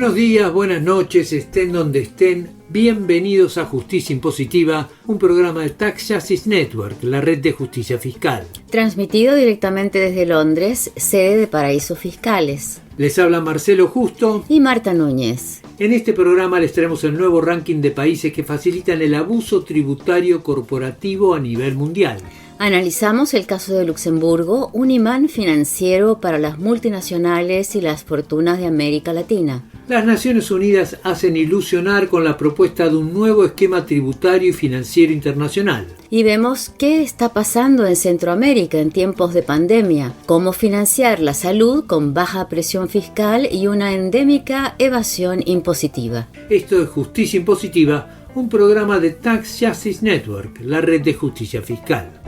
Buenos días, buenas noches, estén donde estén. Bienvenidos a Justicia Impositiva, un programa de Tax Justice Network, la red de justicia fiscal. Transmitido directamente desde Londres, sede de Paraísos Fiscales. Les habla Marcelo Justo y Marta Núñez. En este programa les traemos el nuevo ranking de países que facilitan el abuso tributario corporativo a nivel mundial. Analizamos el caso de Luxemburgo, un imán financiero para las multinacionales y las fortunas de América Latina. Las Naciones Unidas hacen ilusionar con la propuesta de un nuevo esquema tributario y financiero internacional. Y vemos qué está pasando en Centroamérica en tiempos de pandemia, cómo financiar la salud con baja presión fiscal y una endémica evasión impositiva. Esto es Justicia Impositiva, un programa de Tax Justice Network, la red de justicia fiscal.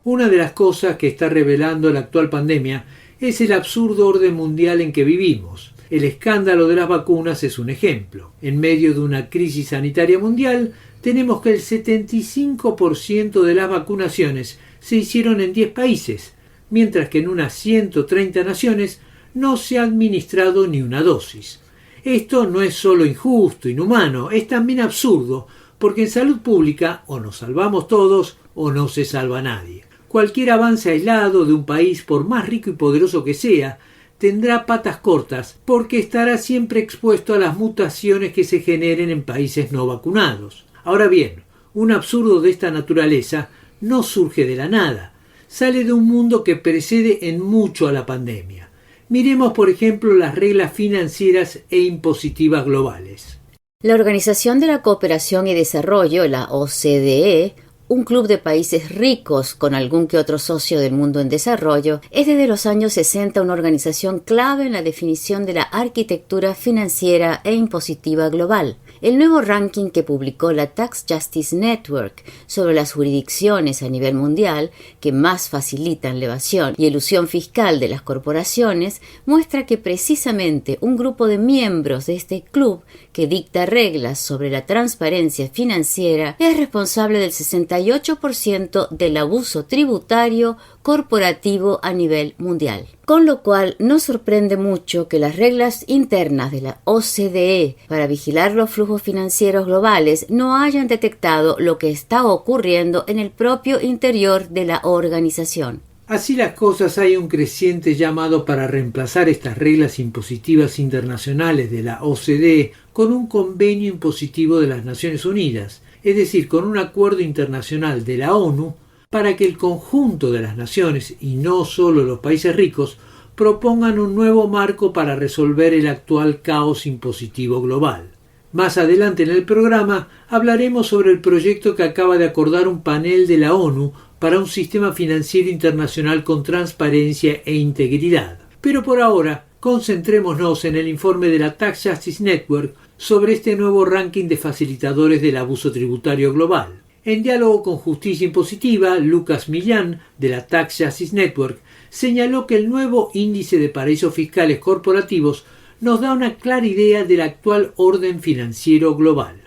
Una de las cosas que está revelando la actual pandemia es el absurdo orden mundial en que vivimos. El escándalo de las vacunas es un ejemplo. En medio de una crisis sanitaria mundial, tenemos que el 75% de las vacunaciones se hicieron en 10 países, mientras que en unas 130 naciones no se ha administrado ni una dosis. Esto no es solo injusto, inhumano, es también absurdo, porque en salud pública o nos salvamos todos o no se salva nadie. Cualquier avance aislado de un país, por más rico y poderoso que sea, tendrá patas cortas porque estará siempre expuesto a las mutaciones que se generen en países no vacunados. Ahora bien, un absurdo de esta naturaleza no surge de la nada, sale de un mundo que precede en mucho a la pandemia. Miremos, por ejemplo, las reglas financieras e impositivas globales. La Organización de la Cooperación y Desarrollo, la OCDE, un club de países ricos con algún que otro socio del mundo en desarrollo, es desde los años 60 una organización clave en la definición de la arquitectura financiera e impositiva global. El nuevo ranking que publicó la Tax Justice Network sobre las jurisdicciones a nivel mundial que más facilitan la evasión y elusión fiscal de las corporaciones muestra que precisamente un grupo de miembros de este club que dicta reglas sobre la transparencia financiera es responsable del 68% del abuso tributario corporativo a nivel mundial. Con lo cual no sorprende mucho que las reglas internas de la OCDE para vigilar los flujos financieros globales no hayan detectado lo que está ocurriendo en el propio interior de la organización. Así las cosas, hay un creciente llamado para reemplazar estas reglas impositivas internacionales de la OCDE con un convenio impositivo de las Naciones Unidas, es decir, con un acuerdo internacional de la ONU para que el conjunto de las naciones, y no solo los países ricos, propongan un nuevo marco para resolver el actual caos impositivo global. Más adelante en el programa hablaremos sobre el proyecto que acaba de acordar un panel de la ONU para un sistema financiero internacional con transparencia e integridad. Pero por ahora, concentrémonos en el informe de la Tax Justice Network sobre este nuevo ranking de facilitadores del abuso tributario global. En diálogo con Justicia Impositiva, Lucas Millán, de la Tax Justice Network, señaló que el nuevo índice de paraísos fiscales corporativos nos da una clara idea del actual orden financiero global.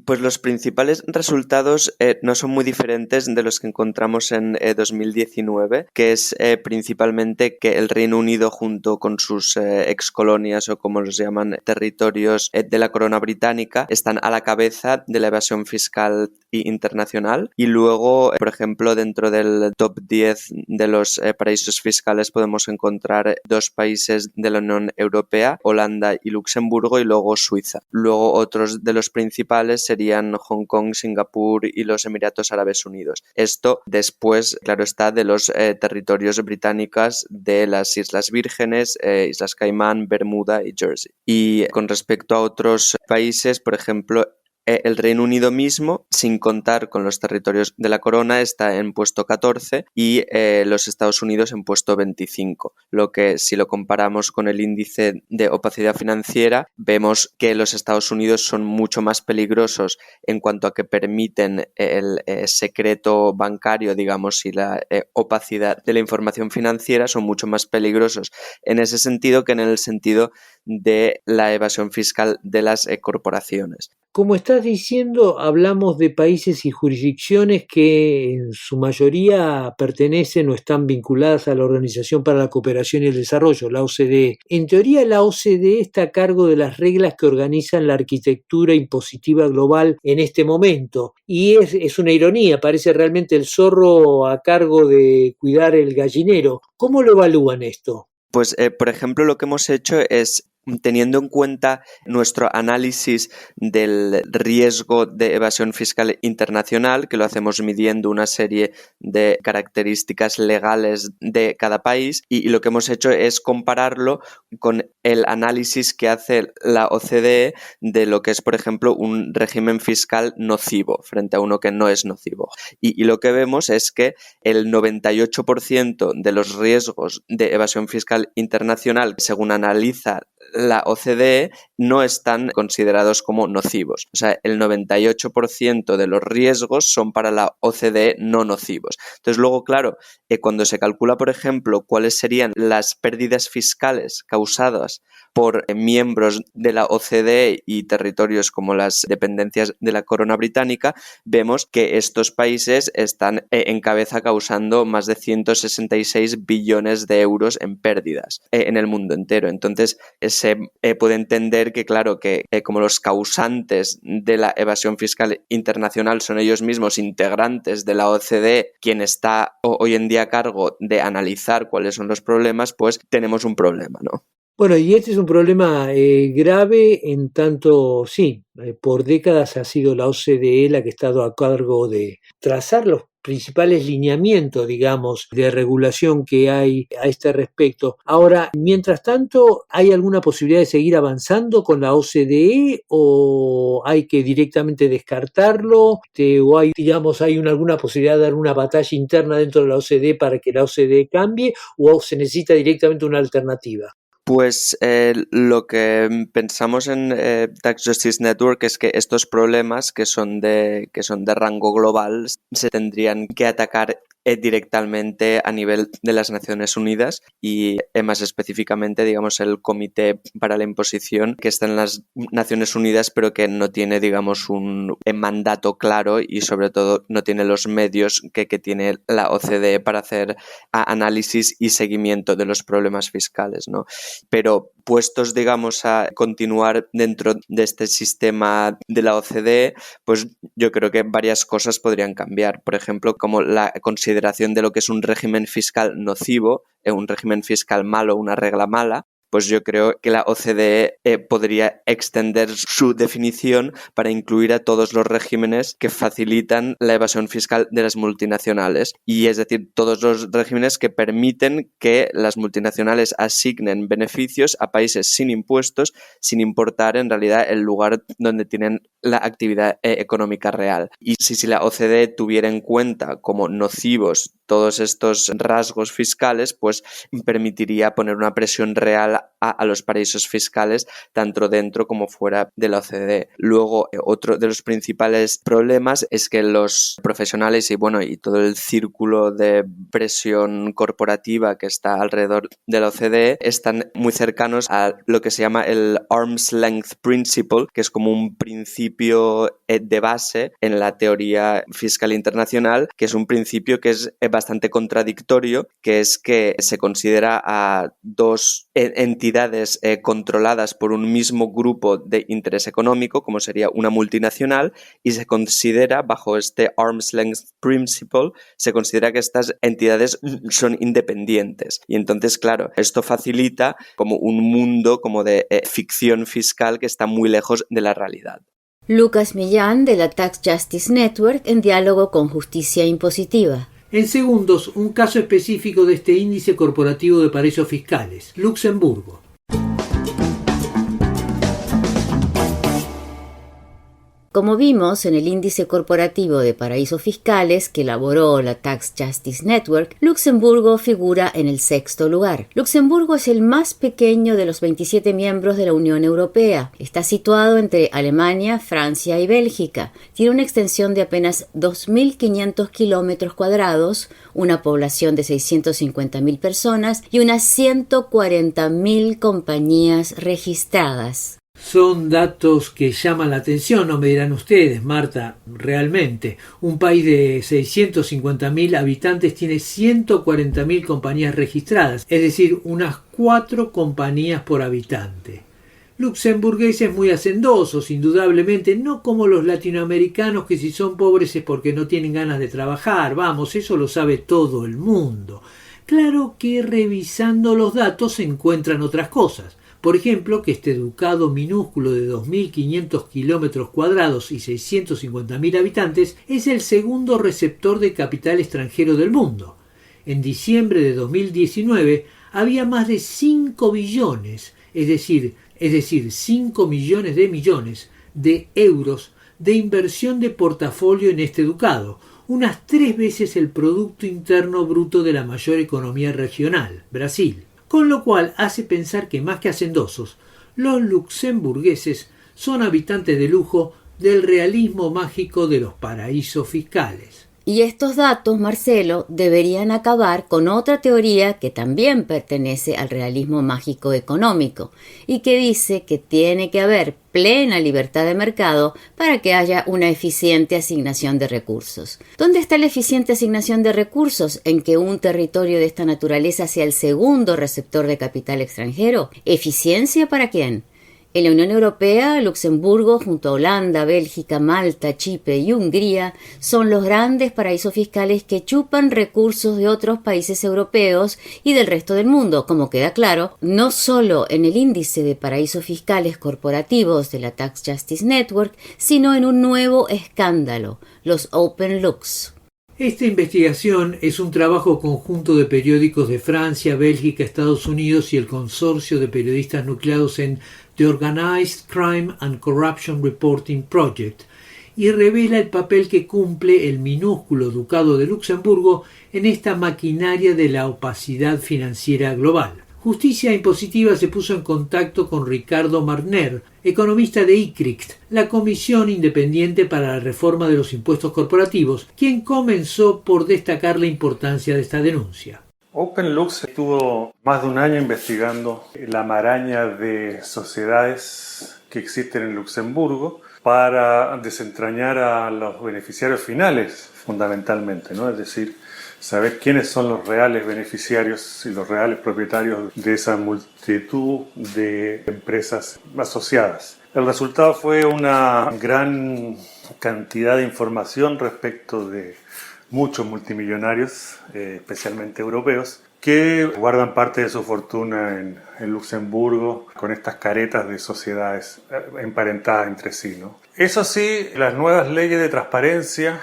Pues los principales resultados no son muy diferentes de los que encontramos en 2019, que es principalmente que el Reino Unido, junto con sus excolonias o como los llaman territorios de la corona británica, están a la cabeza de la evasión fiscal internacional. Y luego, por ejemplo, dentro del top 10 de los paraísos fiscales podemos encontrar dos países de la Unión Europea, Holanda y Luxemburgo, y luego Suiza. Luego otros de los principales serían Hong Kong, Singapur y los Emiratos Árabes Unidos. Esto después, claro está, de los territorios británicos de las Islas Vírgenes, Islas Caimán, Bermuda y Jersey. Y con respecto a otros países, por ejemplo, el Reino Unido mismo, sin contar con los territorios de la corona, está en puesto 14 y los Estados Unidos en puesto 25. Lo que, si lo comparamos con el índice de opacidad financiera, vemos que los Estados Unidos son mucho más peligrosos en cuanto a que permiten el secreto bancario, digamos, y la opacidad de la información financiera, son mucho más peligrosos en ese sentido que en el sentido de la evasión fiscal de las corporaciones. Como estás diciendo, hablamos de países y jurisdicciones que en su mayoría pertenecen o están vinculadas a la Organización para la Cooperación y el Desarrollo, la OCDE. En teoría, la OCDE está a cargo de las reglas que organizan la arquitectura impositiva global en este momento. Y es una ironía, parece realmente el zorro a cargo de cuidar el gallinero. ¿Cómo lo evalúan esto? Pues, por ejemplo, lo que hemos hecho es, teniendo en cuenta nuestro análisis del riesgo de evasión fiscal internacional, que lo hacemos midiendo una serie de características legales de cada país, y lo que hemos hecho es compararlo con el análisis que hace la OCDE de lo que es, por ejemplo, un régimen fiscal nocivo frente a uno que no es nocivo. Y lo que vemos es que el 98% de los riesgos de evasión fiscal internacional, según analiza la OCDE, no están considerados como nocivos. O sea, el 98% de los riesgos son para la OCDE no nocivos. Entonces, luego, claro, cuando se calcula, por ejemplo, cuáles serían las pérdidas fiscales causadas por miembros de la OCDE y territorios como las dependencias de la corona británica, vemos que estos países están en cabeza causando más de 166 billones de euros en pérdidas en el mundo entero. Entonces, se puede entender que, claro, que como los causantes de la evasión fiscal internacional son ellos mismos integrantes de la OCDE, quien está hoy en día a cargo de analizar cuáles son los problemas, pues tenemos un problema, ¿no? Bueno, y este es un problema grave en tanto, sí, por décadas ha sido la OCDE la que ha estado a cargo de trazar los principales lineamientos, digamos, de regulación que hay a este respecto. Ahora, mientras tanto, ¿hay alguna posibilidad de seguir avanzando con la OCDE o hay que directamente descartarlo? ¿O hay, digamos, alguna posibilidad de dar una batalla interna dentro de la OCDE para que la OCDE cambie o se necesita directamente una alternativa? Pues lo que pensamos en Tax Justice Network es que estos problemas que son de rango global se tendrían que atacar directamente a nivel de las Naciones Unidas y más específicamente, digamos, el Comité para la Imposición, que está en las Naciones Unidas pero que no tiene, digamos, un mandato claro y sobre todo no tiene los medios que tiene la OCDE para hacer análisis y seguimiento de los problemas fiscales, ¿no? Pero puestos, digamos, a continuar dentro de este sistema de la OCDE, pues yo creo que varias cosas podrían cambiar. Por ejemplo, como la consideración de lo que es un régimen fiscal nocivo, un régimen fiscal malo, una regla mala, pues yo creo que la OCDE podría extender su definición para incluir a todos los regímenes que facilitan la evasión fiscal de las multinacionales. Y es decir, todos los regímenes que permiten que las multinacionales asignen beneficios a países sin impuestos, sin importar en realidad el lugar donde tienen la actividad económica real. Y si la OCDE tuviera en cuenta como nocivos todos estos rasgos fiscales, pues permitiría poner una presión real a los paraísos fiscales tanto dentro como fuera de la OCDE. Luego, otro de los principales problemas es que los profesionales y todo el círculo de presión corporativa que está alrededor de la OCDE están muy cercanos a lo que se llama el Arm's Length Principle, que es como un principio de base en la teoría fiscal internacional, que es un principio que es bastante contradictorio, que es que se considera a dos entidades controladas por un mismo grupo de interés económico, como sería una multinacional, y se considera, bajo este Arm's Length Principle, se considera que estas entidades son independientes. Y entonces, claro, esto facilita como un mundo como de ficción fiscal que está muy lejos de la realidad. Lucas Millán, de la Tax Justice Network, en diálogo con Justicia Impositiva. En segundos, un caso específico de este índice corporativo de paraísos fiscales, Luxemburgo. Como vimos en el índice corporativo de paraísos fiscales que elaboró la Tax Justice Network, Luxemburgo figura en el 6º lugar. Luxemburgo es el más pequeño de los 27 miembros de la Unión Europea. Está situado entre Alemania, Francia y Bélgica. Tiene una extensión de apenas 2.500 kilómetros cuadrados, una población de 650.000 personas y unas 140.000 compañías registradas. Son datos que llaman la atención, no me dirán ustedes, Marta, realmente. Un país de 650.000 habitantes tiene 140.000 compañías registradas, es decir, unas 4 compañías por habitante. Luxemburgueses muy hacendosos, indudablemente, no como los latinoamericanos que si son pobres es porque no tienen ganas de trabajar, vamos, eso lo sabe todo el mundo. Claro que revisando los datos se encuentran otras cosas. Por ejemplo, que este ducado minúsculo de 2.500 kilómetros cuadrados y 650.000 habitantes es el segundo receptor de capital extranjero del mundo. En diciembre de 2019 había más de 5 billones, es decir, 5 millones de euros de inversión de portafolio en este ducado, unas 3 veces el Producto Interno Bruto de la mayor economía regional, Brasil. Con lo cual hace pensar que más que hacendosos, los luxemburgueses son habitantes de lujo del realismo mágico de los paraísos fiscales. Y estos datos, Marcelo, deberían acabar con otra teoría que también pertenece al realismo mágico económico y que dice que tiene que haber plena libertad de mercado para que haya una eficiente asignación de recursos. ¿Dónde está la eficiente asignación de recursos en que un territorio de esta naturaleza sea el segundo receptor de capital extranjero? ¿Eficiencia para quién? En la Unión Europea, Luxemburgo, junto a Holanda, Bélgica, Malta, Chipre y Hungría, son los grandes paraísos fiscales que chupan recursos de otros países europeos y del resto del mundo, como queda claro, no solo en el índice de paraísos fiscales corporativos de la Tax Justice Network, sino en un nuevo escándalo, los Open Lux. Esta investigación es un trabajo conjunto de periódicos de Francia, Bélgica, Estados Unidos y el consorcio de periodistas nucleados en The Organized Crime and Corruption Reporting Project y revela el papel que cumple el minúsculo Ducado de Luxemburgo en esta maquinaria de la opacidad financiera global. Justicia Impositiva se puso en contacto con Ricardo Marner, economista de ICRICT, la Comisión Independiente para la Reforma de los Impuestos Corporativos, quien comenzó por destacar la importancia de esta denuncia. OpenLux estuvo más de un año investigando la maraña de sociedades que existen en Luxemburgo para desentrañar a los beneficiarios finales, fundamentalmente, ¿no? Es decir, saber quiénes son los reales beneficiarios y los reales propietarios de esa multitud de empresas asociadas. El resultado fue una gran cantidad de información respecto de muchos multimillonarios, especialmente europeos, que guardan parte de su fortuna en Luxemburgo con estas caretas de sociedades emparentadas entre sí, ¿no? Eso sí, las nuevas leyes de transparencia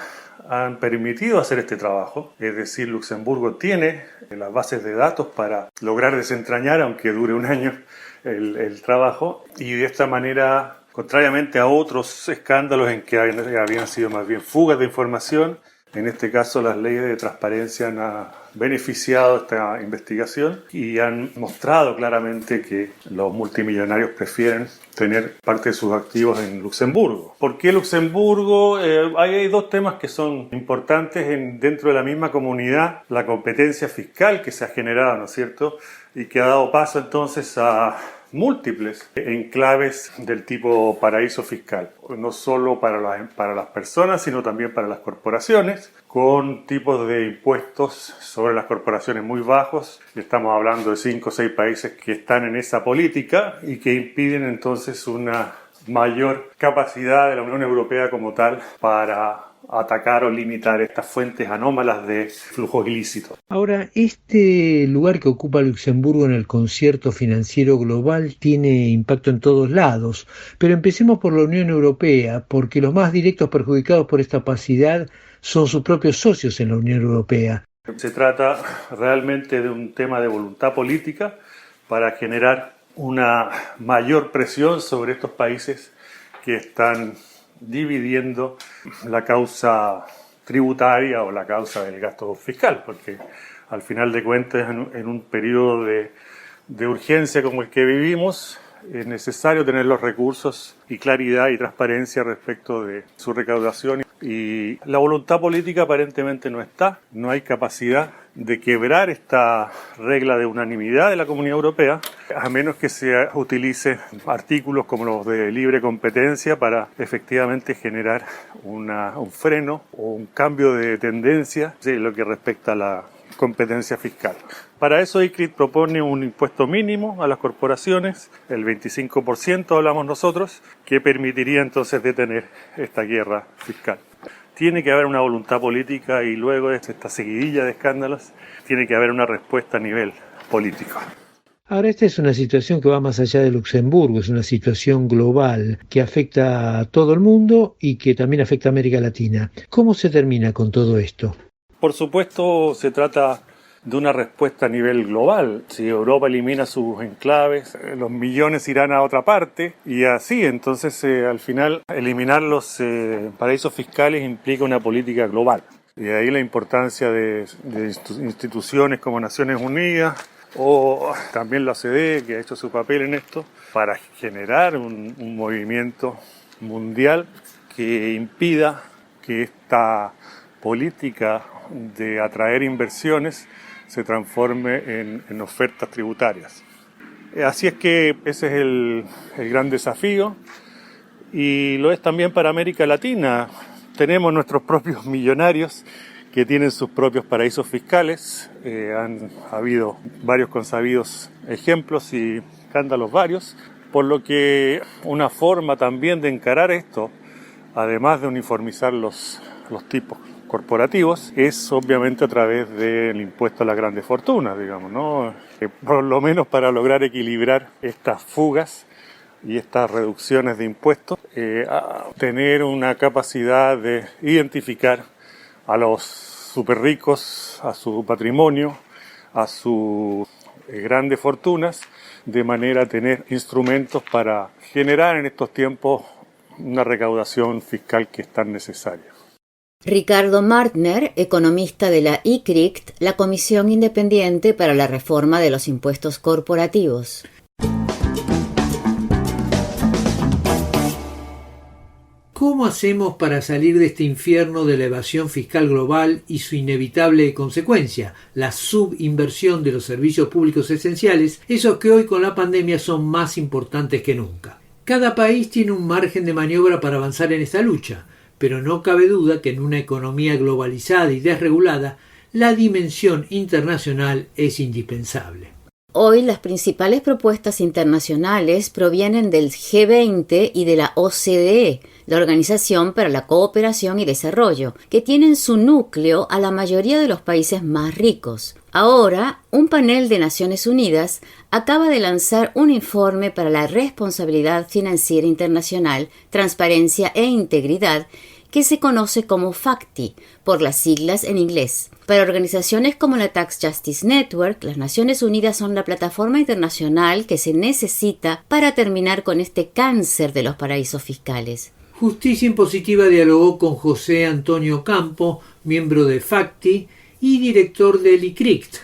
han permitido hacer este trabajo, es decir, Luxemburgo tiene las bases de datos para lograr desentrañar, aunque dure un año, el trabajo, y de esta manera, contrariamente a otros escándalos en que habían sido más bien fugas de información, en este caso las leyes de transparencia han beneficiado esta investigación y han mostrado claramente que los multimillonarios prefieren tener parte de sus activos en Luxemburgo. ¿Por qué Luxemburgo? Hay dos temas que son importantes dentro de la misma comunidad. La competencia fiscal que se ha generado, ¿no es cierto? Y que ha dado paso entonces a múltiples enclaves del tipo paraíso fiscal, no solo para las personas, sino también para las corporaciones, con tipos de impuestos sobre las corporaciones muy bajos. Estamos hablando de 5 o 6 países que están en esa política y que impiden entonces una mayor capacidad de la Unión Europea como tal para atacar o limitar estas fuentes anómalas de flujos ilícitos. Ahora, este lugar que ocupa Luxemburgo en el concierto financiero global tiene impacto en todos lados, pero empecemos por la Unión Europea, porque los más directos perjudicados por esta opacidad son sus propios socios en la Unión Europea. Se trata realmente de un tema de voluntad política para generar una mayor presión sobre estos países que están dividiendo la causa tributaria o la causa del gasto fiscal, porque al final de cuentas en un periodo de urgencia como el que vivimos es necesario tener los recursos y claridad y transparencia respecto de su recaudación Y la voluntad política aparentemente no está, no hay capacidad de quebrar esta regla de unanimidad de la Comunidad Europea, a menos que se utilice artículos como los de libre competencia para efectivamente generar un freno o un cambio de tendencia en lo que respecta a la competencia fiscal. Para eso ICRIT propone un impuesto mínimo a las corporaciones, el 25% hablamos nosotros, que permitiría entonces detener esta guerra fiscal. Tiene que haber una voluntad política y luego de esta seguidilla de escándalos tiene que haber una respuesta a nivel político. Ahora, esta es una situación que va más allá de Luxemburgo, es una situación global que afecta a todo el mundo y que también afecta a América Latina. ¿Cómo se termina con todo esto? Por supuesto, se trata de una respuesta a nivel global. Si Europa elimina sus enclaves, los millones irán a otra parte y así. Entonces, al final, eliminar los paraísos fiscales implica una política global. Y de ahí la importancia de instituciones como Naciones Unidas o también la OCDE, que ha hecho su papel en esto, para generar un movimiento mundial que impida que esta política de atraer inversiones se transforme en ofertas tributarias. Así es que ese es el gran desafío y lo es también para América Latina. Tenemos nuestros propios millonarios que tienen sus propios paraísos fiscales. Han habido varios consabidos ejemplos y escándalos varios, por lo que una forma también de encarar esto, además de uniformizar los tipos corporativos, es obviamente a través del impuesto a las grandes fortunas, digamos, ¿no? Por lo menos para lograr equilibrar estas fugas y estas reducciones de impuestos, a tener una capacidad de identificar a los súper ricos, a su patrimonio, a sus grandes fortunas, de manera a tener instrumentos para generar en estos tiempos una recaudación fiscal que es tan necesaria. Ricardo Martner, economista de la ICRICT, la Comisión Independiente para la Reforma de los Impuestos Corporativos. ¿Cómo hacemos para salir de este infierno de la evasión fiscal global y su inevitable consecuencia, la subinversión de los servicios públicos esenciales, esos que hoy con la pandemia son más importantes que nunca? Cada país tiene un margen de maniobra para avanzar en esta lucha, pero no cabe duda que en una economía globalizada y desregulada, la dimensión internacional es indispensable. Hoy las principales propuestas internacionales provienen del G20 y de la OCDE, la Organización para la Cooperación y Desarrollo, que tienen su núcleo a la mayoría de los países más ricos. Ahora, un panel de Naciones Unidas acaba de lanzar un informe para la responsabilidad financiera internacional, transparencia e integridad, que se conoce como FACTI, por las siglas en inglés. Para organizaciones como la Tax Justice Network, las Naciones Unidas son la plataforma internacional que se necesita para terminar con este cáncer de los paraísos fiscales. Justicia Impositiva dialogó con José Antonio Campo, miembro de FACTI y director del ICRICT,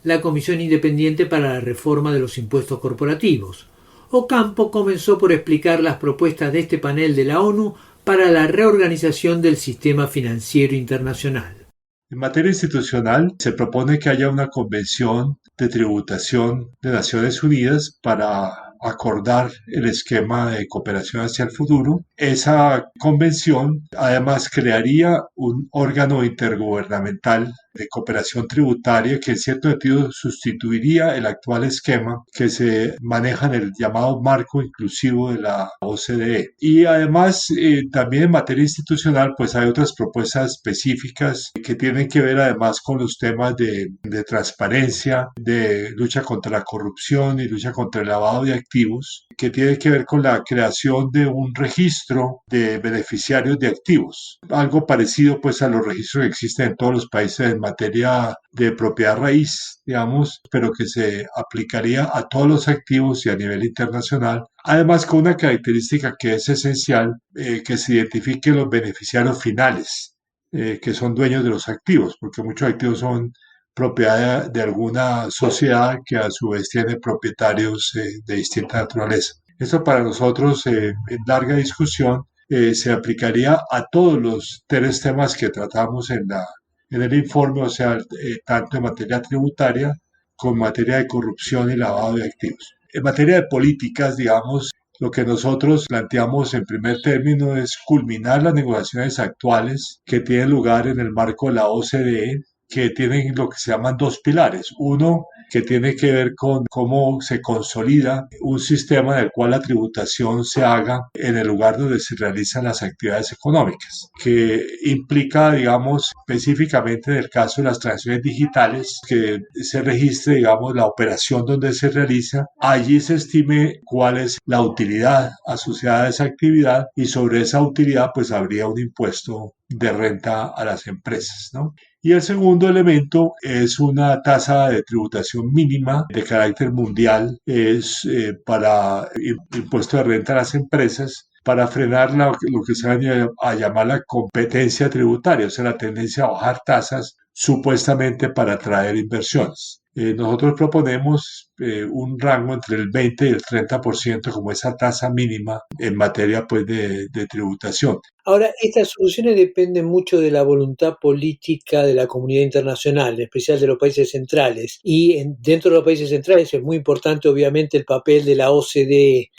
la Comisión Independiente para la Reforma de los Impuestos Corporativos. Ocampo comenzó por explicar las propuestas de este panel de la ONU para la reorganización del sistema financiero internacional. En materia institucional, se propone que haya una convención de tributación de Naciones Unidas para acordar el esquema de cooperación hacia el futuro. Esa convención además crearía un órgano intergubernamental de cooperación tributaria que en cierto sentido sustituiría el actual esquema que se maneja en el llamado marco inclusivo de la OCDE. Y además también en materia institucional pues hay otras propuestas específicas que tienen que ver además con los temas de transparencia, de lucha contra la corrupción y lucha contra el lavado de activos, que tiene que ver con la creación de un registro de beneficiarios de activos, algo parecido pues a los registros que existen en todos los países en materia de propiedad raíz, digamos, pero que se aplicaría a todos los activos y a nivel internacional. Además, con una característica que es esencial, que se identifiquen los beneficiarios finales, que son dueños de los activos, porque muchos activos son propiedad de alguna sociedad que a su vez tiene propietarios de distinta naturaleza. Esto para nosotros, en larga discusión, se aplicaría a todos los tres temas que tratamos en el informe, o sea, tanto en materia tributaria como en materia de corrupción y lavado de activos. En materia de políticas, digamos, lo que nosotros planteamos en primer término es culminar las negociaciones actuales que tienen lugar en el marco de la OCDE, que tienen lo que se llaman dos pilares. Uno, que tiene que ver con cómo se consolida un sistema en el cual la tributación se haga en el lugar donde se realizan las actividades económicas, que implica, digamos, específicamente en el caso de las transacciones digitales, que se registre, digamos, la operación donde se realiza, allí se estime cuál es la utilidad asociada a esa actividad y sobre esa utilidad pues habría un impuesto de renta a las empresas, ¿no? Y el segundo elemento es una tasa de tributación mínima de carácter mundial, es para impuesto de renta a las empresas, para frenar lo que se va a llamar la competencia tributaria, o sea, la tendencia a bajar tasas supuestamente para atraer inversiones. Nosotros proponemos un rango entre el 20 y el 30% como esa tasa mínima en materia pues, de tributación. Ahora, estas soluciones dependen mucho de la voluntad política de la comunidad internacional, en especial de los países centrales. Y dentro de los países centrales es muy importante, obviamente, el papel de la OCDE.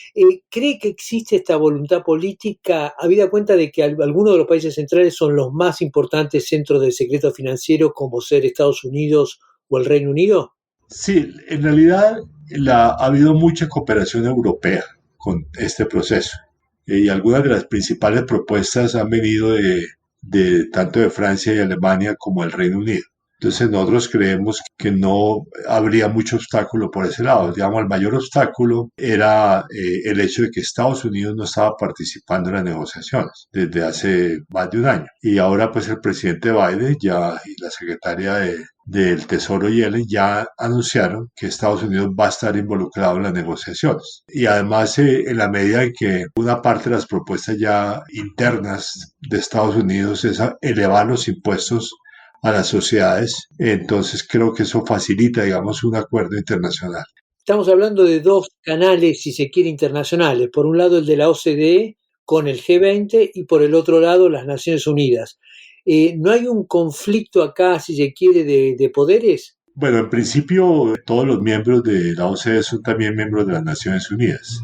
¿Cree que existe esta voluntad política, habida cuenta de que algunos de los países centrales son los más importantes centros del secreto financiero, como ser Estados Unidos o el Reino Unido? Sí, en realidad ha habido mucha cooperación europea con este proceso. Y algunas de las principales propuestas han venido de tanto de Francia y Alemania como del Reino Unido. Entonces nosotros creemos que no habría mucho obstáculo por ese lado. Digamos, el mayor obstáculo era el hecho de que Estados Unidos no estaba participando en las negociaciones desde hace más de un año. Y ahora pues el presidente Biden y la secretaria del Tesoro Yellen ya anunciaron que Estados Unidos va a estar involucrado en las negociaciones. Y además, en la medida en que una parte de las propuestas ya internas de Estados Unidos es elevar los impuestos a las sociedades, entonces creo que eso facilita, digamos, un acuerdo internacional. Estamos hablando de dos canales, si se quiere, internacionales. Por un lado el de la OCDE con el G20 y por el otro lado las Naciones Unidas. ¿No hay un conflicto acá, si se quiere, de poderes? Bueno, en principio todos los miembros de la OCDE son también miembros de las Naciones Unidas.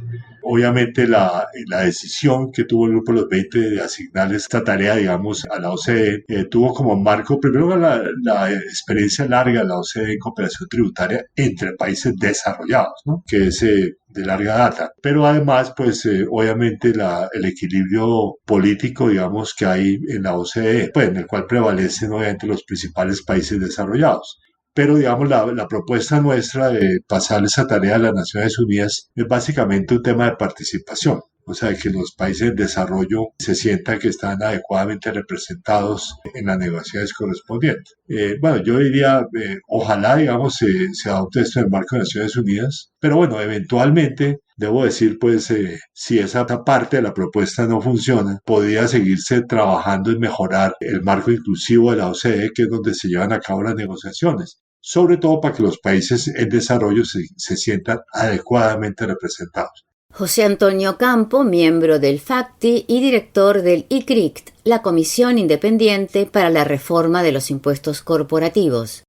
Obviamente la decisión que tuvo el Grupo de los 20 de asignar esta tarea, digamos, a la OCDE tuvo como marco primero la experiencia larga de la OCDE en cooperación tributaria entre países desarrollados, ¿no? Que es de larga data. Pero además, pues obviamente el equilibrio político, digamos, que hay en la OCDE, pues en el cual prevalecen obviamente los principales países desarrollados. Pero, digamos, la propuesta nuestra de pasar esa tarea a las Naciones Unidas es básicamente un tema de participación. O sea, que los países en desarrollo se sientan que están adecuadamente representados en las negociaciones correspondientes. Bueno, yo diría, ojalá, digamos, se adopte esto en el marco de Naciones Unidas, pero bueno, eventualmente, debo decir, pues, si esa parte de la propuesta no funciona, podría seguirse trabajando en mejorar el marco inclusivo de la OCDE, que es donde se llevan a cabo las negociaciones, sobre todo para que los países en desarrollo se sientan adecuadamente representados. José Antonio Campo, miembro del FACTI y director del ICRICT, la Comisión Independiente para la Reforma de los Impuestos Corporativos.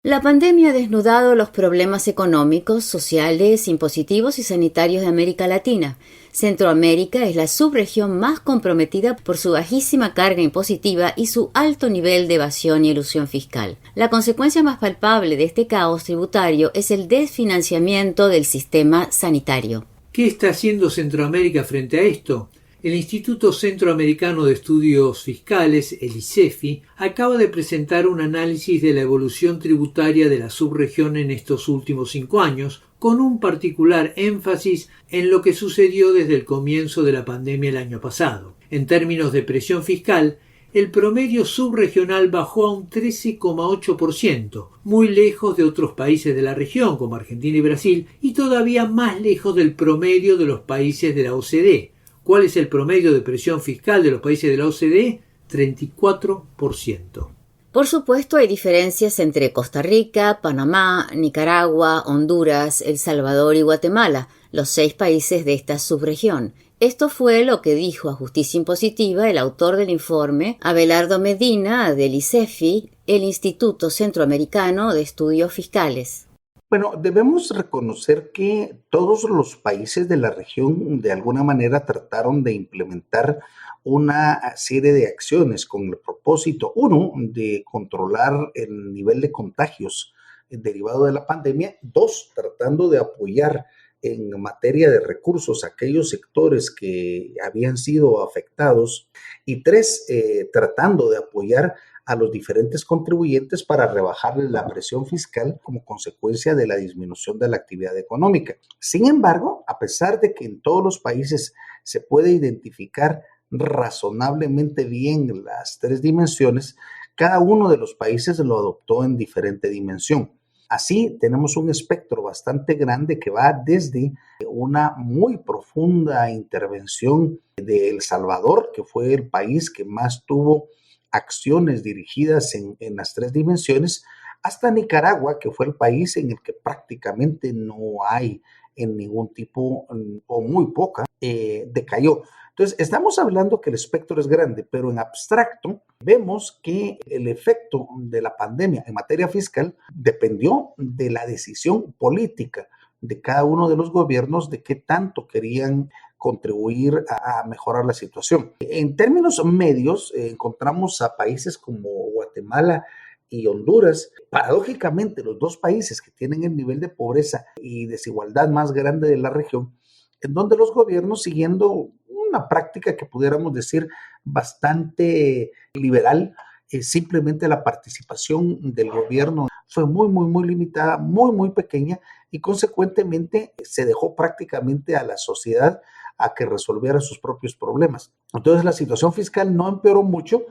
La pandemia ha desnudado los problemas económicos, sociales, impositivos y sanitarios de América Latina. Centroamérica es la subregión más comprometida por su bajísima carga impositiva y su alto nivel de evasión y elusión fiscal. La consecuencia más palpable de este caos tributario es el desfinanciamiento del sistema sanitario. ¿Qué está haciendo Centroamérica frente a esto? El Instituto Centroamericano de Estudios Fiscales, el ICEFI, acaba de presentar un análisis de la evolución tributaria de la subregión en estos últimos 5 años, con un particular énfasis en lo que sucedió desde el comienzo de la pandemia el año pasado. En términos de presión fiscal, el promedio subregional bajó a un 13,8%, muy lejos de otros países de la región como Argentina y Brasil, y todavía más lejos del promedio de los países de la OCDE. ¿Cuál es el promedio de presión fiscal de los países de la OCDE? 34%. Por supuesto, hay diferencias entre Costa Rica, Panamá, Nicaragua, Honduras, El Salvador y Guatemala, los 6 países de esta subregión. Esto fue lo que dijo a Justicia Impositiva el autor del informe, Abelardo Medina, del ICEFI, el Instituto Centroamericano de Estudios Fiscales. Bueno, debemos reconocer que todos los países de la región de alguna manera trataron de implementar una serie de acciones con el propósito, uno, de controlar el nivel de contagios derivado de la pandemia, dos, tratando de apoyar en materia de recursos a aquellos sectores que habían sido afectados y tres, tratando de apoyar a los diferentes contribuyentes para rebajarles la presión fiscal como consecuencia de la disminución de la actividad económica. Sin embargo, a pesar de que en todos los países se puede identificar razonablemente bien las 3 dimensiones, cada uno de los países lo adoptó en diferente dimensión. Así, tenemos un espectro bastante grande que va desde una muy profunda intervención de El Salvador, que fue el país que más tuvo acciones dirigidas en las 3 dimensiones, hasta Nicaragua, que fue el país en el que prácticamente no hay en ningún tipo o muy poca, decayó. Entonces, estamos hablando que el espectro es grande, pero en abstracto vemos que el efecto de la pandemia en materia fiscal dependió de la decisión política de cada uno de los gobiernos de qué tanto querían contribuir a mejorar la situación. En términos medios, encontramos a países como Guatemala y Honduras, paradójicamente los 2 países que tienen el nivel de pobreza y desigualdad más grande de la región, en donde los gobiernos, siguiendo una práctica que pudiéramos decir bastante liberal, simplemente la participación del gobierno fue muy limitada, muy pequeña, y consecuentemente se dejó prácticamente a la sociedad a que resolviera sus propios problemas. Entonces la situación fiscal no empeoró mucho,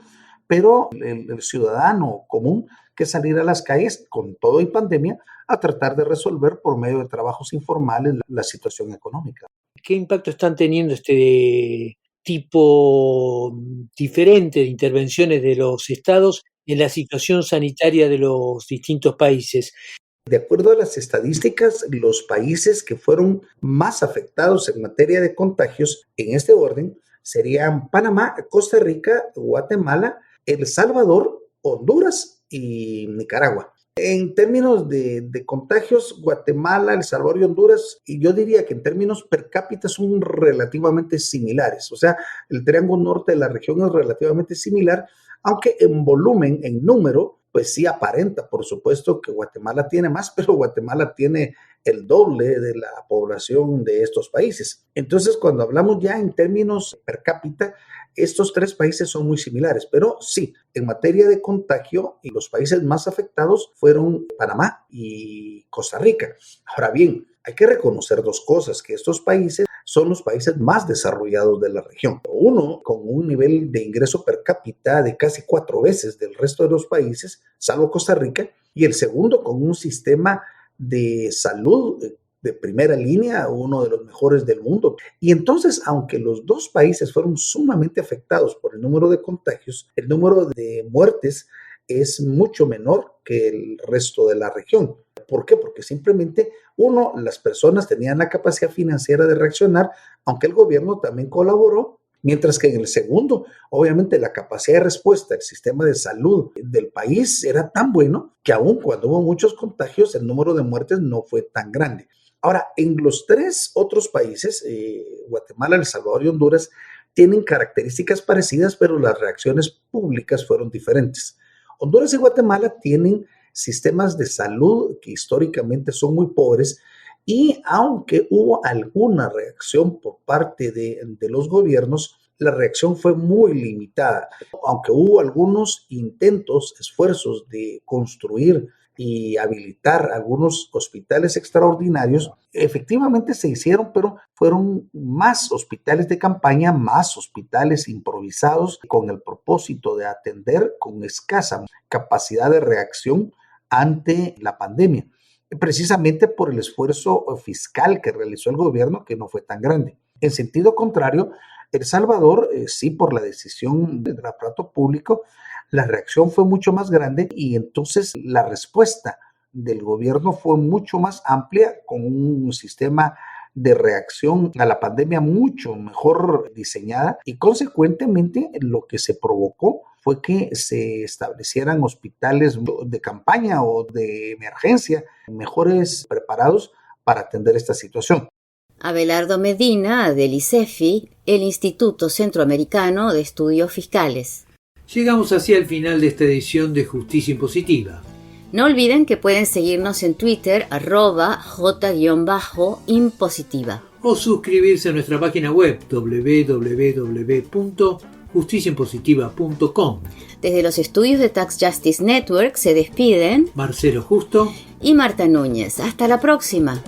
pero el ciudadano común que salir a las calles con todo y pandemia a tratar de resolver por medio de trabajos informales la situación económica. ¿Qué impacto están teniendo este tipo diferente de intervenciones de los estados en la situación sanitaria de los distintos países? De acuerdo a las estadísticas, los países que fueron más afectados en materia de contagios en este orden serían Panamá, Costa Rica, Guatemala, El Salvador, Honduras y Nicaragua. En términos de contagios, Guatemala, El Salvador y Honduras, y yo diría que en términos per cápita son relativamente similares. O sea, el triángulo norte de la región es relativamente similar, aunque en volumen, en número, pues sí aparenta, por supuesto, que Guatemala tiene más, pero Guatemala tiene el doble de la población de estos países. Entonces, cuando hablamos ya en términos per cápita, estos 3 países son muy similares, pero sí, en materia de contagio, y los países más afectados fueron Panamá y Costa Rica. Ahora bien, hay que reconocer 2 cosas, que estos países son los países más desarrollados de la región. Uno, con un nivel de ingreso per cápita de casi 4 veces del resto de los países, salvo Costa Rica, y el segundo, con un sistema de salud de primera línea, uno de los mejores del mundo. Y entonces, aunque los 2 países fueron sumamente afectados por el número de contagios, el número de muertes es mucho menor que el resto de la región. ¿Por qué? Porque simplemente, uno, las personas tenían la capacidad financiera de reaccionar, aunque el gobierno también colaboró, mientras que en el segundo, obviamente la capacidad de respuesta del sistema de salud del país era tan bueno que aun cuando hubo muchos contagios, el número de muertes no fue tan grande. Ahora, en los 3 otros países, Guatemala, El Salvador y Honduras, tienen características parecidas, pero las reacciones públicas fueron diferentes. Honduras y Guatemala tienen sistemas de salud que históricamente son muy pobres, y aunque hubo alguna reacción por parte de los gobiernos, la reacción fue muy limitada. Aunque hubo algunos intentos, esfuerzos de construir y habilitar algunos hospitales extraordinarios, efectivamente se hicieron, pero fueron más hospitales de campaña, más hospitales improvisados con el propósito de atender con escasa capacidad de reacción ante la pandemia, precisamente por el esfuerzo fiscal que realizó el gobierno, que no fue tan grande. En sentido contrario, El Salvador, sí, por la decisión del aparato público, la reacción fue mucho más grande y entonces la respuesta del gobierno fue mucho más amplia, con un sistema de reacción a la pandemia mucho mejor diseñada, y consecuentemente lo que se provocó fue que se establecieran hospitales de campaña o de emergencia mejores preparados para atender esta situación. Abelardo Medina, del ICEFI, el Instituto Centroamericano de Estudios Fiscales. Llegamos así al final de esta edición de Justicia Impositiva. No olviden que pueden seguirnos en Twitter, @J_impositiva. O suscribirse a nuestra página web www.justiciaimpositiva.com. Desde los estudios de Tax Justice Network se despiden Marcelo Justo y Marta Núñez. Hasta la próxima.